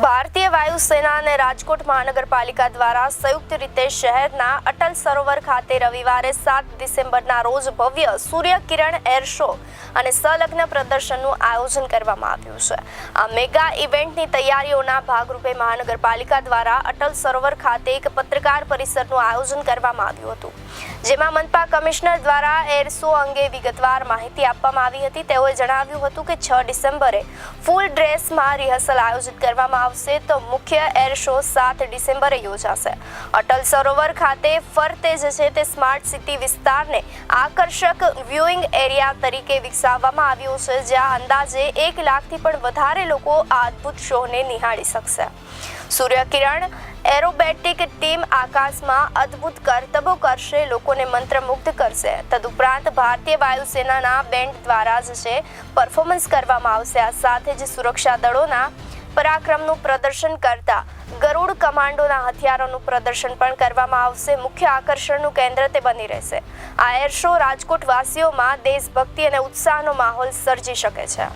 ભારતીય વાયુસેના અને રાજકોટ મહાનગરપાલિકા દ્વારા સંયુક્ત રીતે શહેરના અટલ સરોવર ખાતે રવિવારે 7 ડિસેમ્બરના રોજ ભવ્ય સૂર્યકિરણ એર શો અને સંલગ્ન પ્રદર્શનનું આયોજન કરવામાં આવ્યું છે. આ મેગા ઇવેન્ટની તૈયારીઓના ભાગરૂપે મહાનગરપાલિકા દ્વારા અટલ સરોવર ખાતે એક પત્રકાર પરિષદનું આયોજન કરવામાં આવ્યું હતું, જેમાં મનપા કમિશનર દ્વારા એર શો અંગે વિગતવાર માહિતી આપવામાં આવી હતી. તેઓએ જણાવ્યું હતું કે 6 ડિસેમ્બરે ફૂલ ડ્રેસમાં રિહર્સલ આયોજિત કરવામાં આવશે તો મુખ્ય એર શો 7 ડિસેમ્બરે યોજાશે. અટલ સરોવર ખાતે ફરતે જે તે સ્માર્ટ સિટી વિસ્તારને આકર્ષક વ્યુઇંગ એરિયા તરીકે વિકસાવવામાં આવ્યો છે, જ્યાં અંદાજે 1 લાખથી પણ વધારે લોકો આ અદ્ભુત શોને નિહાળી શકશે. સૂર્યકિરણ એરોબેટિક ટીમ આકાશમાં અદ્ભુત કરતબો કરશે, લોકોને મંત્રમુગ્ધ કરશે. તદુપરાંત ભારતીય વાયુસેનાના બેન્ડ દ્વારા પરફોર્મન્સ કરવામાં આવશે. આ સાથે જ સુરક્ષા દળોના પરાક્રમનું પ્રદર્શન કરતા ગરુડ કમાન્ડોના હથિયારોનું પ્રદર્શન પણ કરવામાં આવશે. મુખ્ય આકર્ષણનું કેન્દ્ર તે બની રહેશે. આ એર શો રાજકોટ વાસીઓમાં દેશભક્તિ અને ઉત્સાહનો માહોલ સર્જી શકે છે.